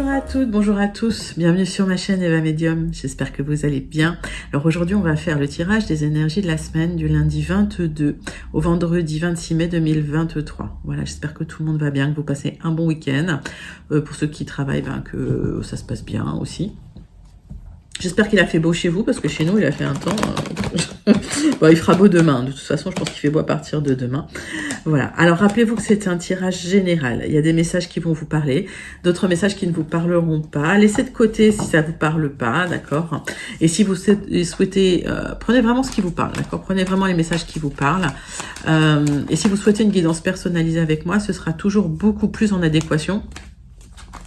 à toutes, bonjour à tous, bienvenue sur ma chaîne Eva Medium, j'espère que vous allez bien. Alors aujourd'hui on va faire le tirage des énergies de la semaine du lundi 22 au vendredi 26 mai 2023. Voilà, j'espère que tout le monde va bien, que vous passez un bon week-end. Pour ceux qui travaillent, que ça se passe bien aussi. J'espère qu'il a fait beau chez vous, parce que chez nous, il a fait un temps... bon, il fera beau demain. De toute façon, je pense qu'il fait beau à partir de demain. Voilà. Alors, rappelez-vous que c'est un tirage général. Il y a des messages qui vont vous parler, d'autres messages qui ne vous parleront pas. Laissez de côté si ça vous parle pas, d'accord? Et si vous souhaitez... prenez vraiment ce qui vous parle, d'accord? Prenez vraiment les messages qui vous parlent. Et si vous souhaitez une guidance personnalisée avec moi, ce sera toujours beaucoup plus en adéquation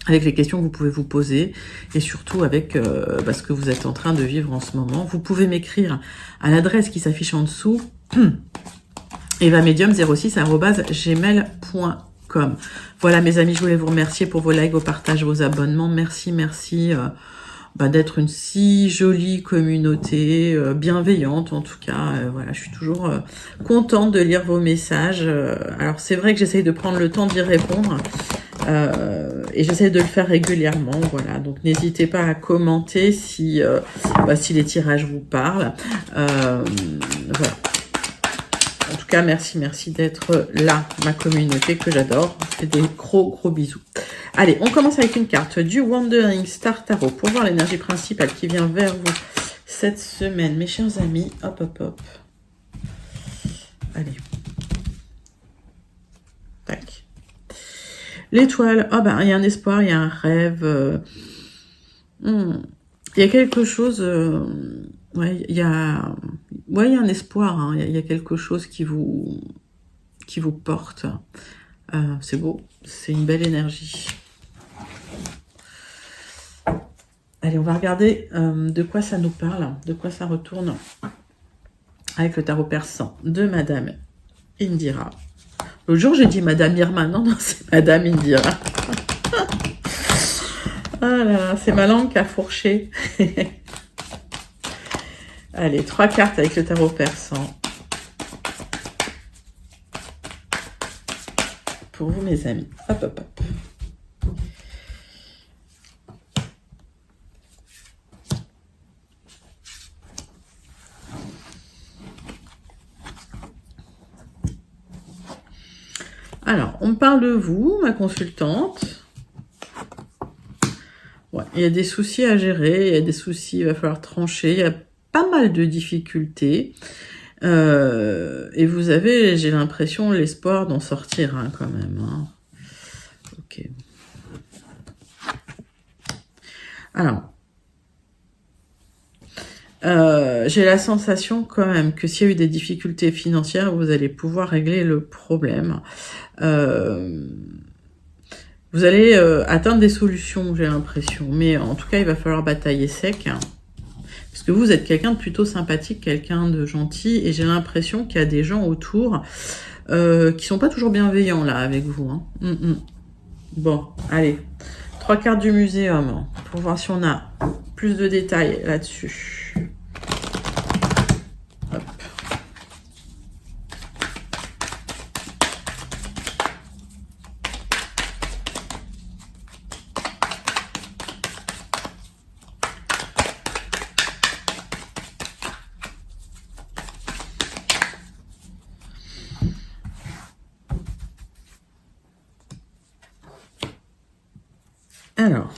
avec les questions que vous pouvez vous poser et surtout avec ce que vous êtes en train de vivre en ce moment. Vous pouvez m'écrire à l'adresse qui s'affiche en dessous, evamedium06@gmail.com. Voilà mes amis, je voulais vous remercier pour vos likes, vos partages, vos abonnements. Merci d'être une si jolie communauté, bienveillante en tout cas. Voilà, je suis toujours contente de lire vos messages. Alors c'est vrai que j'essaye de prendre le temps d'y répondre. Et j'essaie de le faire régulièrement, voilà. Donc n'hésitez pas à commenter si les tirages vous parlent. Voilà. En tout cas, merci d'être là, ma communauté que j'adore. Je fais des gros bisous. Allez, on commence avec une carte du Wandering Star Tarot pour voir l'énergie principale qui vient vers vous cette semaine, mes chers amis. Hop. Allez. Tac. L'étoile, il y a un espoir, il y a un rêve. Il y a quelque chose, il y a un espoir, hein, il y a quelque chose qui vous porte. C'est beau, c'est une belle énergie. Allez, on va regarder de quoi ça nous parle, de quoi ça retourne avec le tarot persan de Madame Indira. L'autre jour, j'ai dit Madame Irma. Non, c'est Madame Indira. Ah là, c'est ma langue qui a fourché. Allez, 3 cartes avec le tarot persan. Pour vous, mes amis. Hop. Alors, on me parle de vous, ma consultante. Ouais, il y a des soucis à gérer, il y a des soucis, il va falloir trancher, il y a pas mal de difficultés. Et vous avez, j'ai l'impression, l'espoir d'en sortir, hein, quand même. Hein. Ok. Alors, j'ai la sensation quand même que s'il y a eu des difficultés financières, vous allez pouvoir régler le problème. Vous allez atteindre des solutions, j'ai l'impression. Mais en tout cas, il va falloir batailler sec. Hein, parce que vous êtes quelqu'un de plutôt sympathique, quelqu'un de gentil. Et j'ai l'impression qu'il y a des gens autour qui sont pas toujours bienveillants là avec vous. Hein. Bon, allez. 3 cartes du muséum hein, pour voir si on a plus de détails là-dessus. Hop. Alors,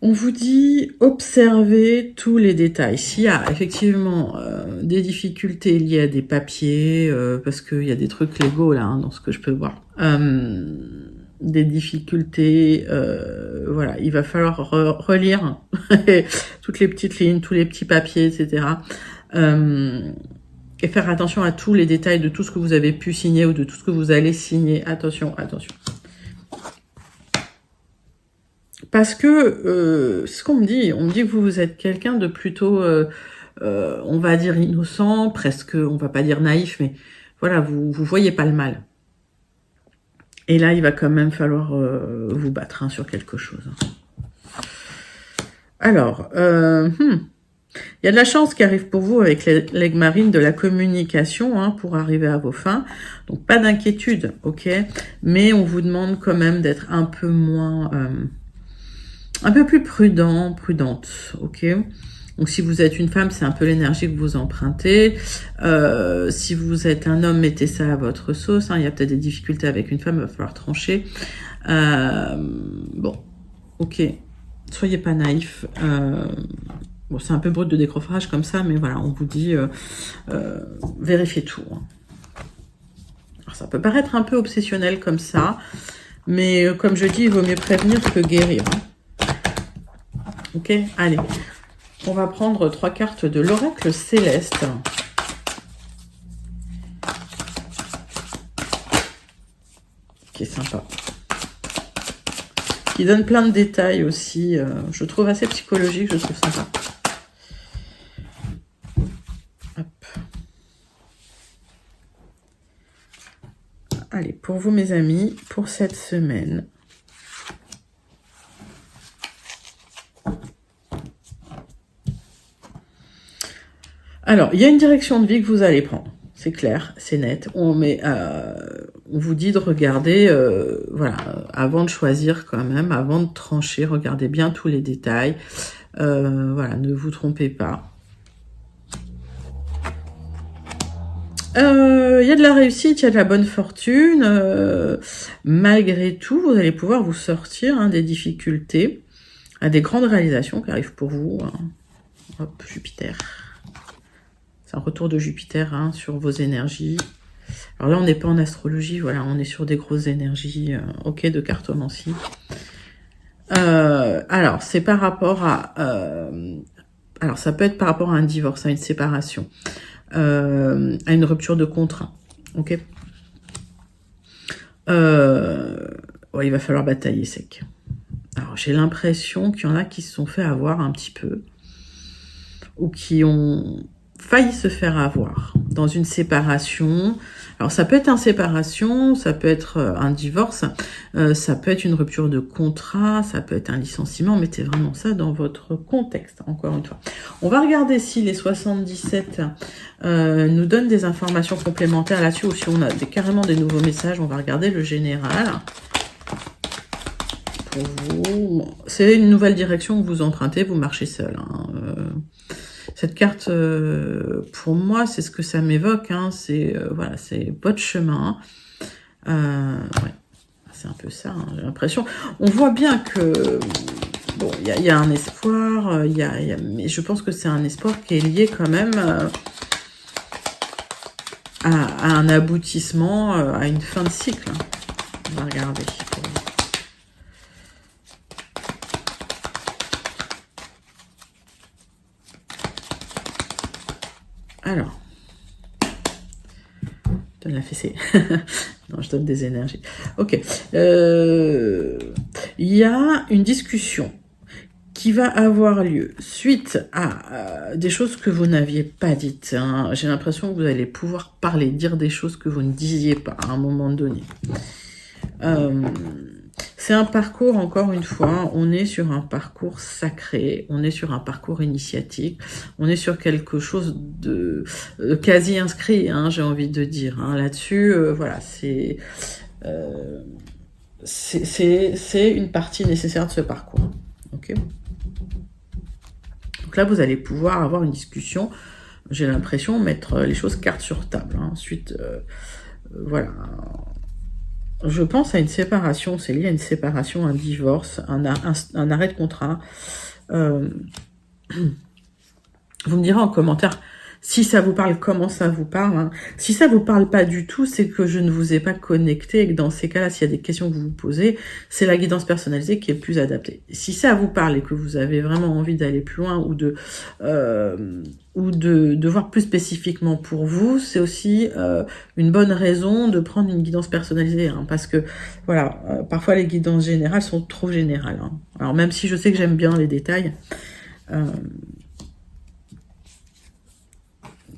on vous dit observez tous les détails. S'il y a effectivement des difficultés liées à des papiers, parce qu'il y a des trucs légaux là, hein, dans ce que je peux voir, des difficultés, voilà, il va falloir relire toutes les petites lignes, tous les petits papiers, etc. Et faire attention à tous les détails de tout ce que vous avez pu signer ou de tout ce que vous allez signer. Attention. Parce que, c'est ce qu'on me dit. On me dit que vous êtes quelqu'un de plutôt, on va dire innocent, presque, on va pas dire naïf, mais voilà, vous voyez pas le mal. Et là, il va quand même falloir vous battre hein, sur quelque chose. Alors, Il y a de la chance qui arrive pour vous avec l'aigle marine, de la communication, hein, pour arriver à vos fins. Donc, pas d'inquiétude, ok? Mais on vous demande quand même d'être un peu moins... un peu plus prudent, prudente, ok? Donc, si vous êtes une femme, c'est un peu l'énergie que vous empruntez. Si vous êtes un homme, mettez ça à votre sauce. Hein. Il y a peut-être des difficultés avec une femme, il va falloir trancher. Bon, ok. Soyez pas naïfs. Bon, c'est un peu brut de décoffrage comme ça, mais voilà, on vous dit vérifiez tout. Hein. Alors, ça peut paraître un peu obsessionnel comme ça, mais comme je dis, il vaut mieux prévenir que guérir. Hein. Ok, allez. On va prendre 3 cartes de l'oracle céleste. Qui est sympa. Qui donne plein de détails aussi. Je trouve assez psychologique, je trouve sympa. Hop. Allez, pour vous mes amis, pour cette semaine. Alors, il y a une direction de vie que vous allez prendre. C'est clair, c'est net. On vous dit de regarder, voilà, avant de choisir quand même, avant de trancher, regardez bien tous les détails. Voilà, ne vous trompez pas. Il y a de la réussite, il y a de la bonne fortune. Malgré tout, vous allez pouvoir vous sortir des difficultés, à des grandes réalisations qui arrivent pour vous. Hein. Hop, Jupiter. C'est un retour de Jupiter sur vos énergies. Alors là, on n'est pas en astrologie, voilà, on est sur des grosses énergies, ok, de cartomancie. Alors, c'est par rapport à... alors, ça peut être par rapport à un divorce, à une séparation, à une rupture de contrat, ok. Ouais, il va falloir batailler sec. Alors, j'ai l'impression qu'il y en a qui se sont fait avoir un petit peu, ou qui ont failli se faire avoir dans une séparation. Alors ça peut être une séparation, ça peut être un divorce, ça peut être une rupture de contrat, ça peut être un licenciement. Mettez vraiment ça dans votre contexte, encore une fois. On va regarder si les 77 nous donnent des informations complémentaires là-dessus, ou si on a carrément des nouveaux messages. On va regarder le général. Pour vous, c'est une nouvelle direction que vous empruntez, vous marchez seul. Hein. Cette carte, pour moi, c'est ce que ça m'évoque. Hein. C'est voilà, c'est votre chemin. Ouais, c'est un peu ça. Hein, j'ai l'impression. On voit bien que bon, il y a un espoir. Mais je pense que c'est un espoir qui est lié quand même à un aboutissement, à une fin de cycle. On va regarder. Alors, je donne la fessée. Non, je donne des énergies. Ok. Il y a une discussion qui va avoir lieu suite à des choses que vous n'aviez pas dites. Hein. J'ai l'impression que vous allez pouvoir parler, dire des choses que vous ne disiez pas à un moment donné. C'est un parcours, encore une fois, on est sur un parcours sacré, on est sur un parcours initiatique, on est sur quelque chose de quasi inscrit, hein, j'ai envie de dire. Hein. Là-dessus, voilà, c'est une partie nécessaire de ce parcours. Ok. Donc là, vous allez pouvoir avoir une discussion, j'ai l'impression, mettre les choses carte sur table. Hein. Ensuite, voilà... Je pense à une séparation, c'est lié à une séparation, un divorce, un arrêt de contrat. Vous me direz en commentaire si ça vous parle, comment ça vous parle. Hein. Si ça vous parle pas du tout, c'est que je ne vous ai pas connecté et que dans ces cas-là, s'il y a des questions que vous vous posez, c'est la guidance personnalisée qui est le plus adaptée. Si ça vous parle et que vous avez vraiment envie d'aller plus loin ou de voir plus spécifiquement pour vous, c'est aussi une bonne raison de prendre une guidance personnalisée, hein, parce que voilà, parfois les guidances générales sont trop générales. Hein. Alors même si je sais que j'aime bien les détails,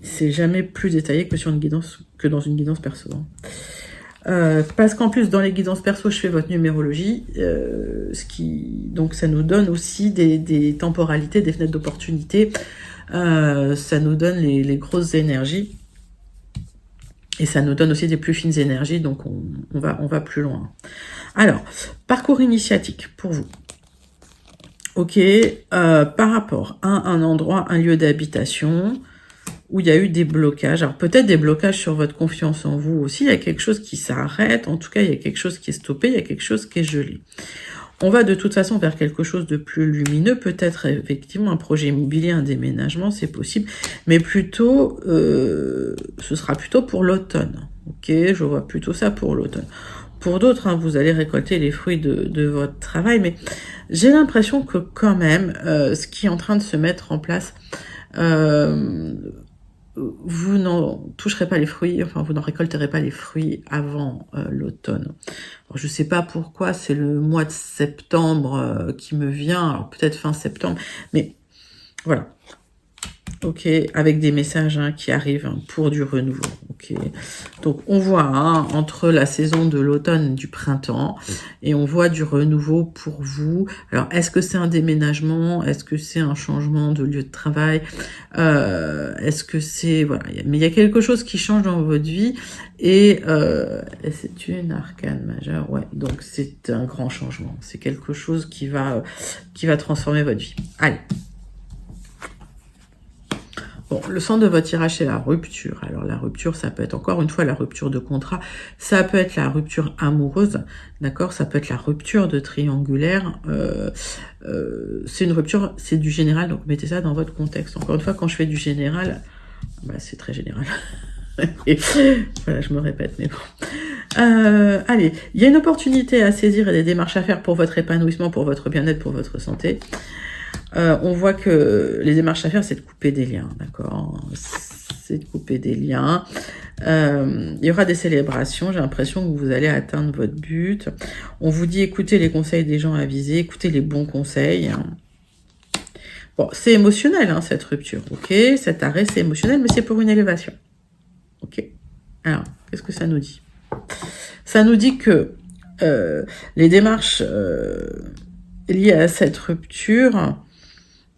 c'est jamais plus détaillé que sur une guidance, que dans une guidance perso. Hein. Parce qu'en plus, dans les guidances perso, je fais votre numérologie, donc ça nous donne aussi des temporalités, des fenêtres d'opportunité. Ça nous donne les grosses énergies. Et ça nous donne aussi des plus fines énergies, donc on va plus loin. Alors, parcours initiatique pour vous. Ok, par rapport à un endroit, un lieu d'habitation où il y a eu des blocages. Alors peut-être des blocages sur votre confiance en vous aussi. Il y a quelque chose qui s'arrête. En tout cas, il y a quelque chose qui est stoppé. Il y a quelque chose qui est gelé. On va de toute façon vers quelque chose de plus lumineux. Peut-être effectivement un projet immobilier, un déménagement, c'est possible. Mais plutôt, ce sera plutôt pour l'automne. Ok, je vois plutôt ça pour l'automne. Pour d'autres, hein, vous allez récolter les fruits de votre travail. Mais j'ai l'impression que quand même, ce qui est en train de se mettre en place... vous n'en toucherez pas les fruits, enfin vous n'en récolterez pas les fruits avant l'automne. Je ne sais pas pourquoi, c'est le mois de septembre qui me vient, alors peut-être fin septembre, mais voilà. Ok, avec des messages qui arrivent pour du renouveau. Ok, donc on voit entre la saison de l'automne, du printemps, et on voit du renouveau pour vous. Alors, est-ce que c'est un déménagement? Est-ce que c'est un changement de lieu de travail? Est-ce que c'est voilà? Mais il y a quelque chose qui change dans votre vie et c'est une arcane majeure. Ouais, donc c'est un grand changement. C'est quelque chose qui va transformer votre vie. Allez. Bon, le centre de votre tirage, c'est la rupture. Alors, la rupture, ça peut être encore une fois la rupture de contrat. Ça peut être la rupture amoureuse, d'accord? Ça peut être la rupture de triangulaire. C'est une rupture, c'est du général, donc mettez ça dans votre contexte. Encore une fois, quand je fais du général, bah, c'est très général. Et, voilà, je me répète, mais bon. Allez, il y a une opportunité à saisir et des démarches à faire pour votre épanouissement, pour votre bien-être, pour votre santé. On voit que les démarches à faire, c'est de couper des liens, d'accord? C'est de couper des liens. Il y aura des célébrations, j'ai l'impression que vous allez atteindre votre but. On vous dit écoutez les conseils des gens avisés, écoutez les bons conseils. Bon, c'est émotionnel, cette rupture, ok? Cet arrêt, c'est émotionnel, mais c'est pour une élévation. Ok? Alors, qu'est-ce que ça nous dit? Ça nous dit que les démarches liées à cette rupture...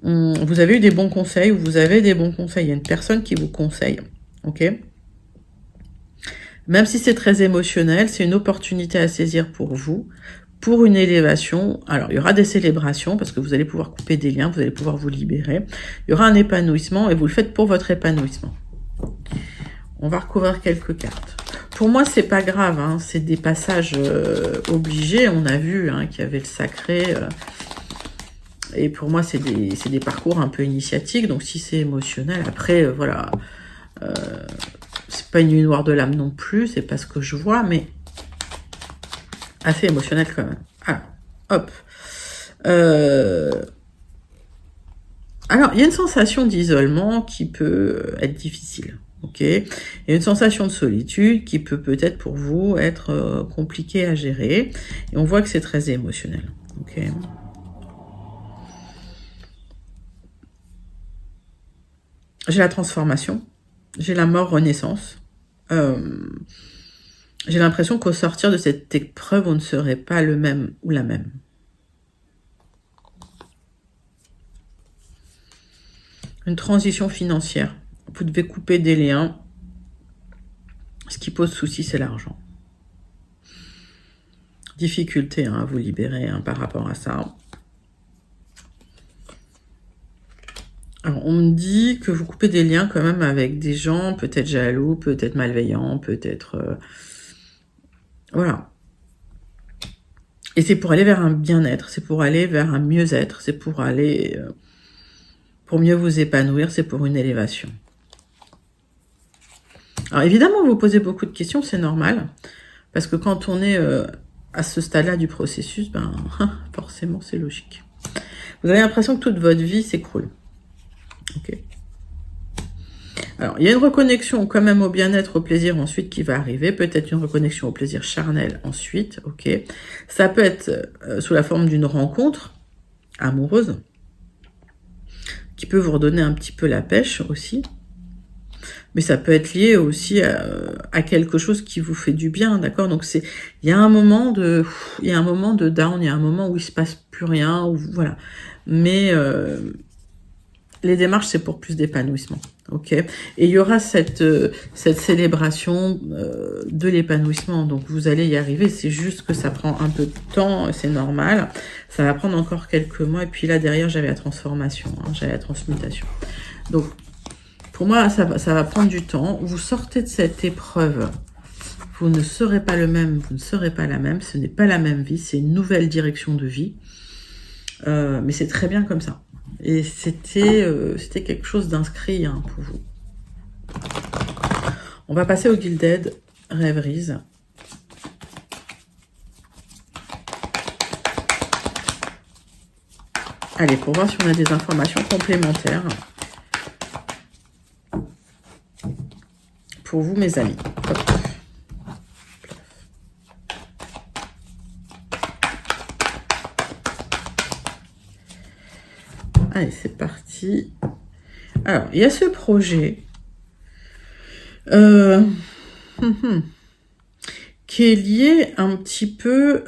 vous avez eu des bons conseils, ou vous avez des bons conseils. Il y a une personne qui vous conseille, ok? Même si c'est très émotionnel, c'est une opportunité à saisir pour vous, pour une élévation. Alors, il y aura des célébrations, parce que vous allez pouvoir couper des liens, vous allez pouvoir vous libérer. Il y aura un épanouissement, et vous le faites pour votre épanouissement. On va recouvrir quelques cartes. Pour moi, c'est pas grave, c'est des passages obligés. On a vu qu'il y avait le sacré... Et pour moi, c'est des parcours un peu initiatiques. Donc, si c'est émotionnel, après, voilà. C'est pas une nuit noire de l'âme non plus. C'est pas ce que je vois, mais assez émotionnel quand même. Ah, hop. Alors, il y a une sensation d'isolement qui peut être difficile. Ok. Il y a une sensation de solitude qui peut peut-être pour vous être compliquée à gérer. Et on voit que c'est très émotionnel. Ok. J'ai la transformation, j'ai la mort renaissance. J'ai l'impression qu'au sortir de cette épreuve, on ne serait pas le même ou la même. Une transition financière. Vous devez couper des liens. Ce qui pose souci, c'est l'argent. Difficulté à vous libérer par rapport à ça. Alors, on me dit que vous coupez des liens quand même avec des gens peut-être jaloux, peut-être malveillants, peut-être... Voilà. Et c'est pour aller vers un bien-être, c'est pour aller vers un mieux-être, c'est pour aller... pour mieux vous épanouir, c'est pour une élévation. Alors, évidemment, vous posez beaucoup de questions, c'est normal. Parce que quand on est à ce stade-là du processus, forcément, c'est logique. Vous avez l'impression que toute votre vie s'écroule. Ok. Alors, il y a une reconnexion quand même au bien-être, au plaisir ensuite qui va arriver. Peut-être une reconnexion au plaisir charnel ensuite. Ok. Ça peut être sous la forme d'une rencontre amoureuse qui peut vous redonner un petit peu la pêche aussi. Mais ça peut être lié aussi à quelque chose qui vous fait du bien, d'accord? Donc il y a un moment de down, il y a un moment où il se passe plus rien, ou voilà. Mais les démarches, c'est pour plus d'épanouissement, ok? Et il y aura cette célébration de l'épanouissement, donc vous allez y arriver, c'est juste que ça prend un peu de temps, c'est normal, ça va prendre encore quelques mois, et puis là, derrière, j'avais la transformation, hein, j'avais la transmutation. Donc, pour moi, ça va prendre du temps, vous sortez de cette épreuve, vous ne serez pas le même, vous ne serez pas la même, ce n'est pas la même vie, c'est une nouvelle direction de vie, mais c'est très bien comme ça. Et c'était quelque chose d'inscrit hein, pour vous. On va passer au Gilded Rêveries. Allez, pour voir si on a des informations complémentaires. Pour vous, mes amis. Hop. Allez, c'est parti. Alors, il y a ce projet qui est lié un petit peu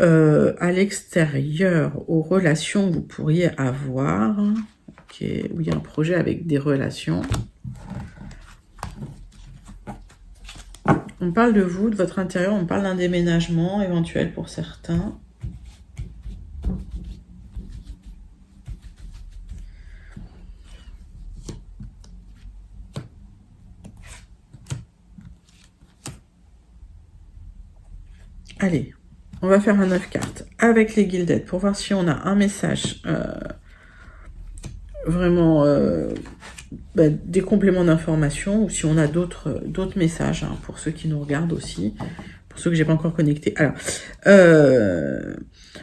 à l'extérieur, aux relations que vous pourriez avoir. Ok, où il y a un projet avec des relations. On parle de vous, de votre intérieur, on parle d'un déménagement éventuel pour certains. Allez, on va faire un 9 cartes avec les Gilded pour voir si on a un message vraiment des compléments d'information ou si on a d'autres messages hein, pour ceux qui nous regardent aussi, pour ceux que j'ai pas encore connectés. Alors,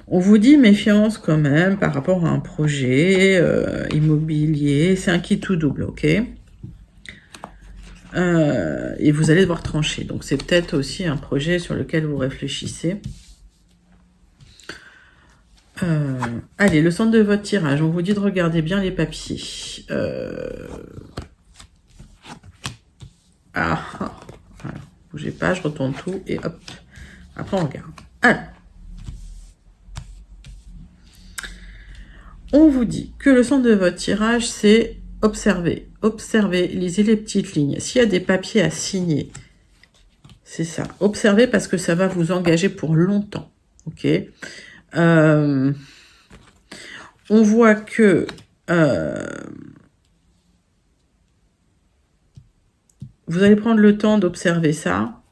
on vous dit méfiance quand même par rapport à un projet immobilier. C'est un qui tout double, ok? Et vous allez devoir trancher. Donc, c'est peut-être aussi un projet sur lequel vous réfléchissez. Allez, le centre de votre tirage. On vous dit de regarder bien les papiers. Alors, bougez pas, je retourne tout et hop. Après, on regarde. Alors, on vous dit que le centre de votre tirage, c'est observer. Observez, lisez les petites lignes. S'il y a des papiers à signer, c'est ça. Observez parce que ça va vous engager pour longtemps. Ok. On voit que vous allez prendre le temps d'observer ça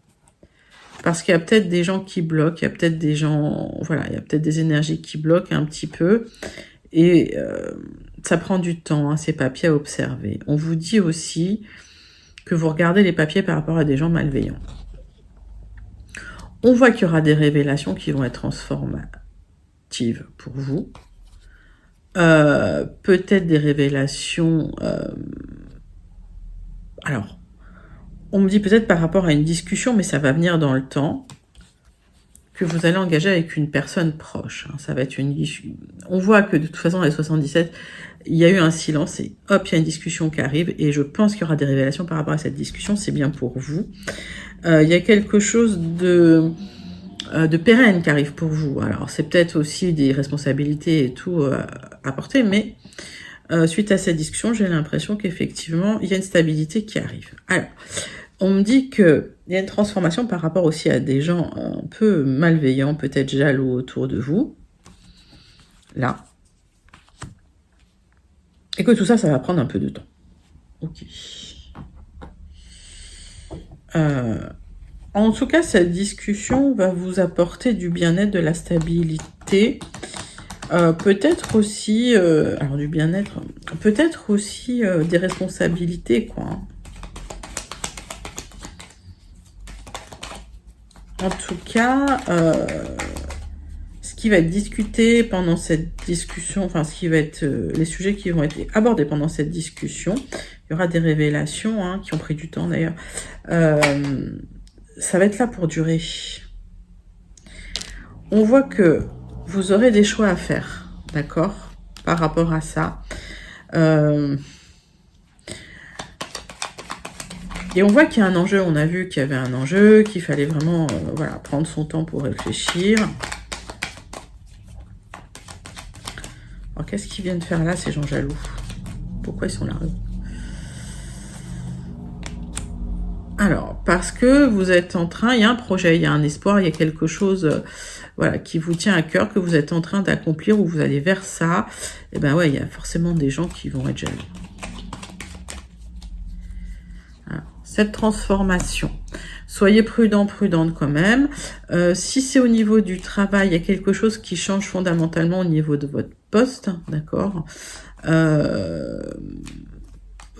parce qu'il y a peut-être des gens qui bloquent, il y a peut-être des gens, voilà, il y a peut-être des énergies qui bloquent un petit peu et ça prend du temps, hein, ces papiers à observer. On vous dit aussi que vous regardez les papiers par rapport à des gens malveillants. On voit qu'il y aura des révélations qui vont être transformatives pour vous. Peut-être des révélations... alors, on me dit peut-être par rapport à une discussion, mais ça va venir dans le temps, que vous allez engager avec une personne proche. Hein, ça va être une... On voit que de toute façon, dans les 77, il y a eu un silence et hop, il y a une discussion qui arrive. Et je pense qu'il y aura des révélations par rapport à cette discussion. C'est bien pour vous. Il y a quelque chose de pérenne qui arrive pour vous. Alors, c'est peut-être aussi des responsabilités et tout à porter, mais suite à cette discussion, j'ai l'impression qu'effectivement, il y a une stabilité qui arrive. Alors, on me dit qu'il y a une transformation par rapport aussi à des gens un peu malveillants, peut-être jaloux autour de vous. Là. Et que tout ça, ça va prendre un peu de temps. Ok. En tout cas, cette discussion va vous apporter du bien-être, de la stabilité. Peut-être aussi, alors du bien-être, peut-être aussi des responsabilités, quoi. Hein. En tout cas, ce qui va être discuté pendant cette discussion, enfin ce qui va être les sujets qui vont être abordés pendant cette discussion, il y aura des révélations hein, qui ont pris du temps d'ailleurs. Ça va être là pour durer. On voit que vous aurez des choix à faire, d'accord, par rapport à ça. Et on voit qu'il y a un enjeu, on a vu qu'il y avait un enjeu, qu'il fallait vraiment voilà, prendre son temps pour réfléchir. Alors, qu'est-ce qu'ils viennent faire là, ces gens jaloux? Pourquoi ils sont là? Alors, parce que vous êtes en train, il y a un projet, il y a un espoir, il y a quelque chose voilà, qui vous tient à cœur, que vous êtes en train d'accomplir, ou vous allez vers ça. Et ben ouais, il y a forcément des gens qui vont être jaloux. Voilà. Cette transformation. Soyez prudent, prudente quand même. Si c'est au niveau du travail, il y a quelque chose qui change fondamentalement au niveau de votre poste, d'accord?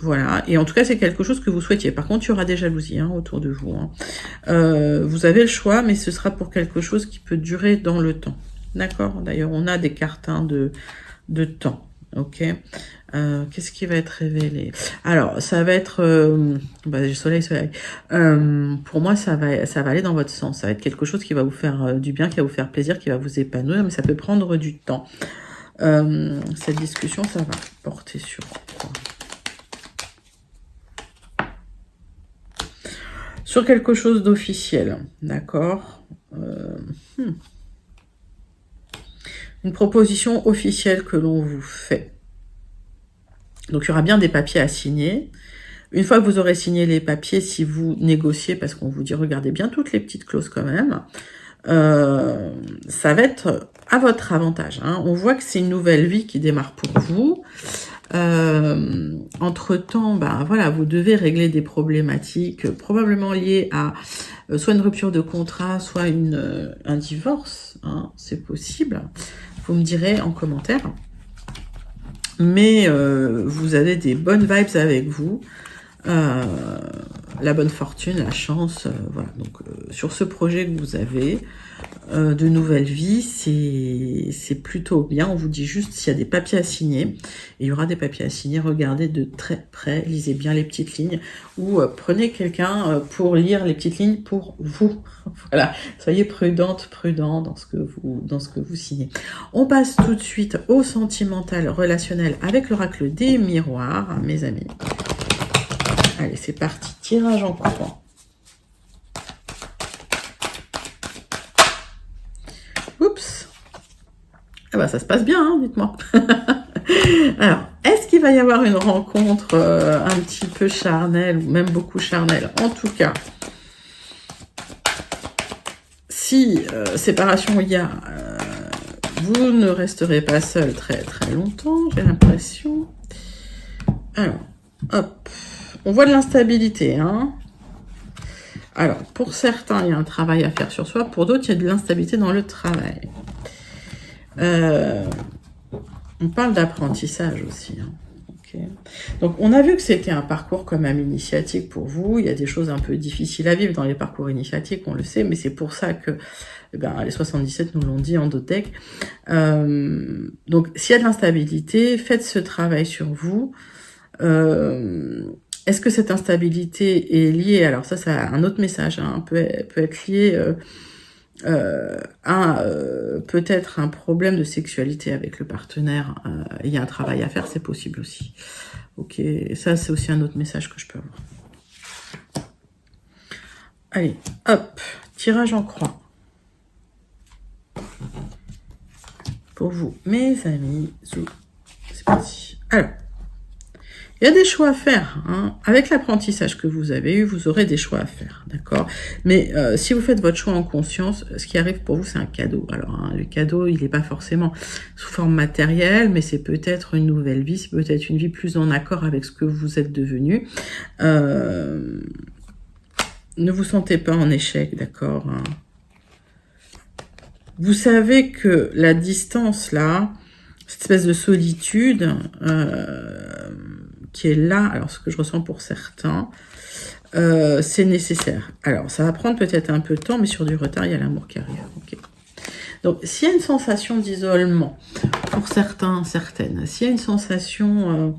Voilà, et en tout cas, c'est quelque chose que vous souhaitiez. Par contre, il y aura des jalousies autour de vous. Vous avez le choix, mais ce sera pour quelque chose qui peut durer dans le temps. D'accord? D'ailleurs, on a des cartes de temps. Ok. Qu'est-ce qui va être révélé? Alors, ça va être soleil. Pour moi, ça va aller dans votre sens. Ça va être quelque chose qui va vous faire du bien, qui va vous faire plaisir, qui va vous épanouir, mais ça peut prendre du temps. Cette discussion, ça va porter sur quoi? Sur quelque chose d'officiel, d'accord? Une proposition officielle que l'on vous fait. Donc, il y aura bien des papiers à signer. Une fois que vous aurez signé les papiers, si vous négociez, parce qu'on vous dit, regardez bien toutes les petites clauses quand même, ça va être à votre avantage. On voit que c'est une nouvelle vie qui démarre pour vous. Entre-temps, voilà, vous devez régler des problématiques probablement liées à soit une rupture de contrat, soit un divorce. C'est possible. Vous me direz en commentaire. Mais vous avez des bonnes vibes avec vous. La bonne fortune, la chance, voilà. Donc sur ce projet que vous avez de nouvelle vie, c'est plutôt bien. On vous dit juste s'il y a des papiers à signer. Et il y aura des papiers à signer. Regardez de très près, lisez bien les petites lignes ou prenez quelqu'un pour lire les petites lignes pour vous. Voilà, soyez prudent dans ce que vous signez. On passe tout de suite au sentimental relationnel avec l'oracle des miroirs, mes amis. Allez, c'est parti, tirage en courant. Oups. Ah bah ça se passe bien, dites-moi. Alors, est-ce qu'il va y avoir une rencontre un petit peu charnelle, ou même beaucoup charnelle? En tout cas, si séparation il y a, vous ne resterez pas seul très très longtemps, j'ai l'impression. Alors, hop. On voit de l'instabilité, Alors, pour certains, il y a un travail à faire sur soi. Pour d'autres, il y a de l'instabilité dans le travail. On parle d'apprentissage aussi. Okay. Donc, on a vu que c'était un parcours quand même initiatique pour vous. Il y a des choses un peu difficiles à vivre dans les parcours initiatiques, on le sait. Mais c'est pour ça que les 77 nous l'ont dit en Dotec. Donc, s'il y a de l'instabilité, faites ce travail sur vous. Est-ce que cette instabilité est liée, alors ça a un autre message, peut être lié à peut-être un problème de sexualité avec le partenaire. Il y a un travail à faire, c'est possible aussi. Ok, ça c'est aussi un autre message que je peux avoir. Allez, hop, tirage en croix. Pour vous, mes amis, c'est parti. Alors, il y a des choix à faire. Avec l'apprentissage que vous avez eu, vous aurez des choix à faire, d'accord? Mais si vous faites votre choix en conscience, ce qui arrive pour vous, c'est un cadeau. Alors, le cadeau, il n'est pas forcément sous forme matérielle, mais c'est peut-être une nouvelle vie, c'est peut-être une vie plus en accord avec ce que vous êtes devenu. Ne vous sentez pas en échec, d'accord? Vous savez que la distance, là, cette espèce de solitude qui est là, alors ce que je ressens pour certains, c'est nécessaire. Alors, ça va prendre peut-être un peu de temps, mais sur du retard, il y a l'amour qui arrive. Okay. Donc, s'il y a une sensation d'isolement, pour certains, certaines, s'il y a une sensation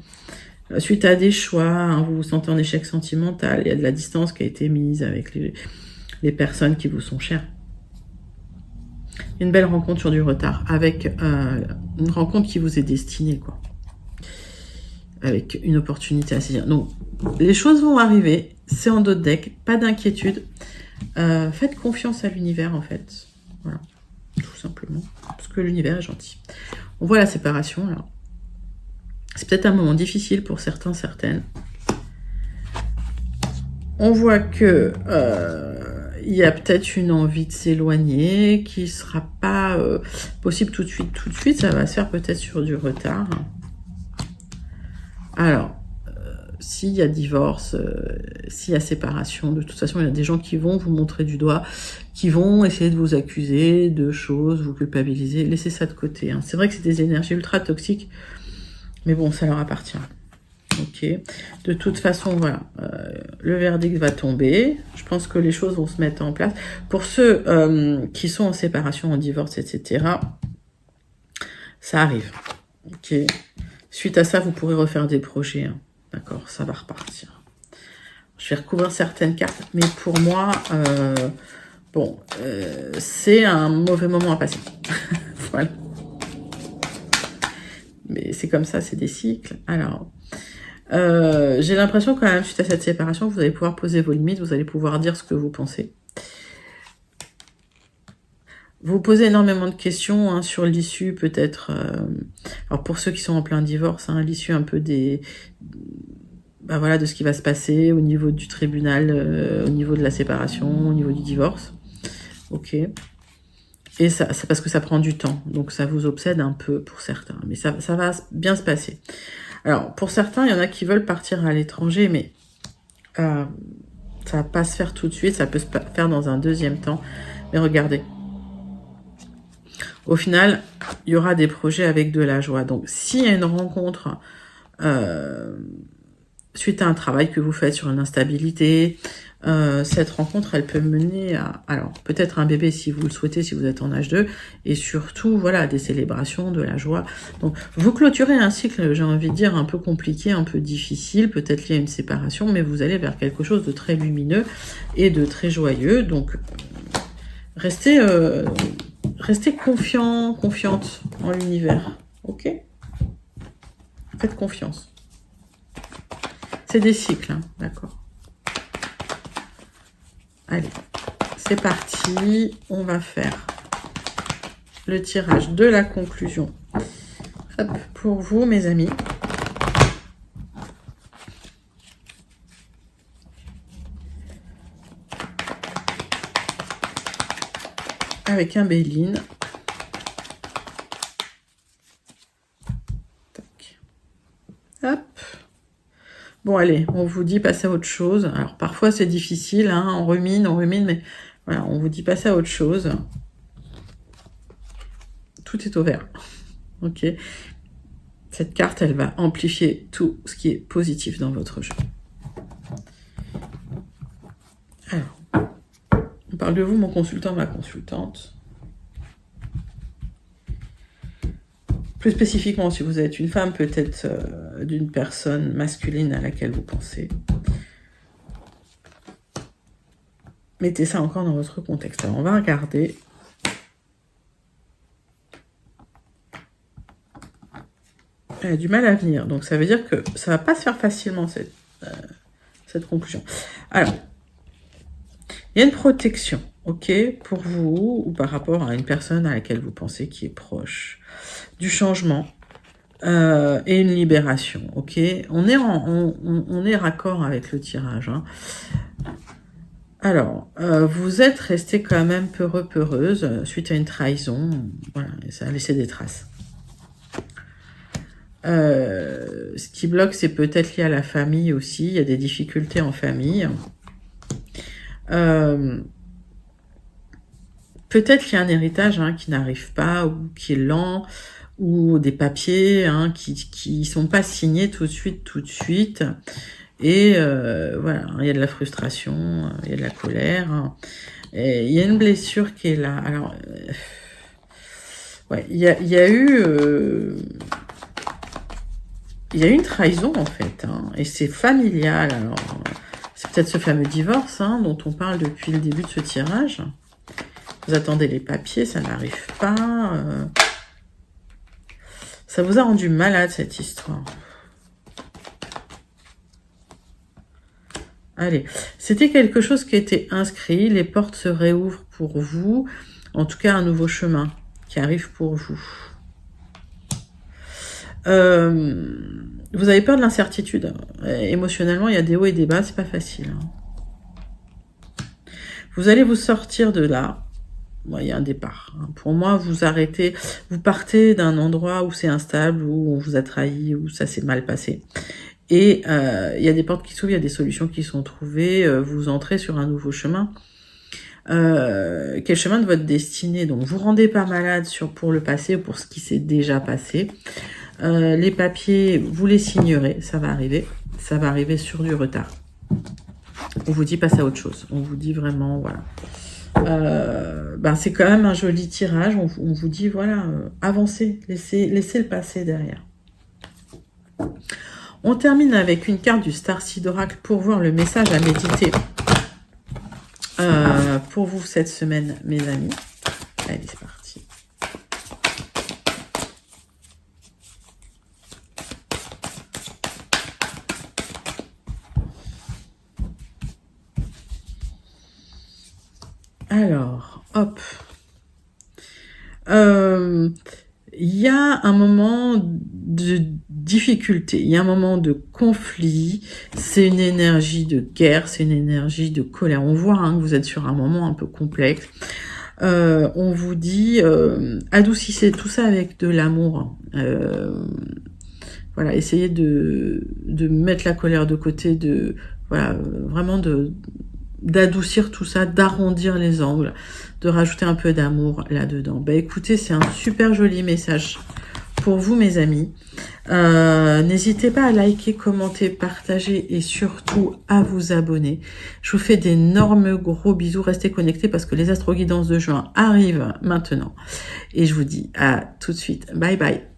suite à des choix, vous vous sentez en échec sentimental, il y a de la distance qui a été mise avec les personnes qui vous sont chères, une belle rencontre sur du retard, avec une rencontre qui vous est destinée, quoi. avec une opportunité à saisir. Donc, les choses vont arriver, c'est en dos de deck, pas d'inquiétude. Faites confiance à l'univers, en fait. Voilà, tout simplement. Parce que l'univers est gentil. On voit la séparation, là. C'est peut-être un moment difficile pour certains, certaines. On voit que il y a peut-être une envie de s'éloigner qui ne sera pas possible tout de suite. Tout de suite, ça va se faire peut-être sur du retard. Alors, s'il y a divorce, s'il y a séparation, de toute façon, il y a des gens qui vont vous montrer du doigt, qui vont essayer de vous accuser de choses, vous culpabiliser. Laissez ça de côté. Hein. C'est vrai que c'est des énergies ultra toxiques, mais bon, ça leur appartient. Ok. De toute façon, voilà, le verdict va tomber. Je pense que les choses vont se mettre en place. Pour ceux qui sont en séparation, en divorce, etc., ça arrive. Ok. Suite à ça, vous pourrez refaire des projets. Hein. D'accord, ça va repartir. Je vais recouvrir certaines cartes, mais pour moi, bon, c'est un mauvais moment à passer. Voilà. Mais c'est comme ça, c'est des cycles. Alors, j'ai l'impression quand même, suite à cette séparation, vous allez pouvoir poser vos limites, vous allez pouvoir dire ce que vous pensez. Vous posez énormément de questions hein, sur l'issue, peut-être. Alors pour ceux qui sont en plein divorce, hein, l'issue un peu des, bah voilà, de ce qui va se passer au niveau du tribunal, au niveau de la séparation, au niveau du divorce. Ok. Et ça, c'est parce que ça prend du temps, donc ça vous obsède un peu pour certains, mais ça va bien se passer. Alors pour certains, il y en a qui veulent partir à l'étranger, mais ça va pas se faire tout de suite, ça peut se faire dans un deuxième temps. Mais regardez. Au final, il y aura des projets avec de la joie. Donc, s'il y a une rencontre suite à un travail que vous faites sur une instabilité, cette rencontre, elle peut mener à, alors, peut-être un bébé si vous le souhaitez, si vous êtes en âge 2, et surtout, voilà, des célébrations, de la joie. Donc, vous clôturez un cycle, j'ai envie de dire, un peu compliqué, un peu difficile, peut-être lié à une séparation, mais vous allez vers quelque chose de très lumineux et de très joyeux. Donc, restez confiant, confiante en l'univers, ok? Faites confiance. C'est des cycles, hein, d'accord. Allez, c'est parti. On va faire le tirage de la conclusion. Hop, pour vous, mes amis. Avec un Béline. Tac. Hop. Bon, allez, on vous dit passer à autre chose. Alors, parfois, c'est difficile, hein, on rumine, mais voilà, on vous dit passer à autre chose. Tout est au vert. Ok. Cette carte, elle va amplifier tout ce qui est positif dans votre jeu. Alors, on parle de vous, mon consultant, ma consultante. Plus spécifiquement, si vous êtes une femme, peut-être d'une personne masculine à laquelle vous pensez. Mettez ça encore dans votre contexte. Alors, on va regarder. Elle a du mal à venir. Donc, ça veut dire que ça va pas se faire facilement, cette conclusion. Alors, il y a une protection, ok, pour vous ou par rapport à une personne à laquelle vous pensez qui est proche. Du changement et une libération, ok. On est raccord avec le tirage. Hein. Alors, vous êtes resté quand même peureuse suite à une trahison. Voilà, et ça a laissé des traces. Ce qui bloque, c'est peut-être lié à la famille aussi. Il y a des difficultés en famille. Peut-être qu'il y a un héritage hein, qui n'arrive pas ou qui est lent, ou des papiers hein, qui sont pas signés tout de suite. Et voilà, il y a de la frustration, il y a de la colère. Hein, et il y a une blessure qui est là. Alors, ouais, il y a eu... il y a eu une trahison en fait, hein, et c'est familial. Alors, c'est peut-être ce fameux divorce hein, dont on parle depuis le début de ce tirage. Vous attendez les papiers, ça n'arrive pas. Ça vous a rendu malade cette histoire. Allez, c'était quelque chose qui était inscrit. Les portes se réouvrent pour vous. En tout cas, un nouveau chemin qui arrive pour vous. Vous avez peur de l'incertitude. Émotionnellement, il y a des hauts et des bas, c'est pas facile. Vous allez vous sortir de là. Il y a un départ. Pour moi, vous arrêtez, vous partez d'un endroit où c'est instable, où on vous a trahi, où ça s'est mal passé. Et il y a des portes qui s'ouvrent, il y a des solutions qui sont trouvées. Vous entrez sur un nouveau chemin. Quel chemin de votre destinée? Donc, vous rendez pas malade pour le passé ou pour ce qui s'est déjà passé. Les papiers, vous les signerez, ça va arriver. Ça va arriver sur du retard. On vous dit passe à autre chose. On vous dit vraiment, voilà. C'est quand même un joli tirage. On vous dit, voilà, avancez, laissez le passé derrière. On termine avec une carte du Starseed Oracle pour voir le message à méditer pour vous cette semaine, mes amis. Allez, c'est parti. Alors, hop. Il y a un moment de difficulté, il y a un moment de conflit, c'est une énergie de guerre, c'est une énergie de colère. On voit que vous êtes sur un moment un peu complexe. On vous dit, adoucissez tout ça avec de l'amour. Voilà, essayez de mettre la colère de côté, vraiment d'adoucir tout ça, d'arrondir les angles, de rajouter un peu d'amour là-dedans. Écoutez, c'est un super joli message pour vous, mes amis. N'hésitez pas à liker, commenter, partager et surtout à vous abonner. Je vous fais d'énormes gros bisous. Restez connectés parce que les astro-guidances de juin arrivent maintenant. Et je vous dis à tout de suite. Bye bye.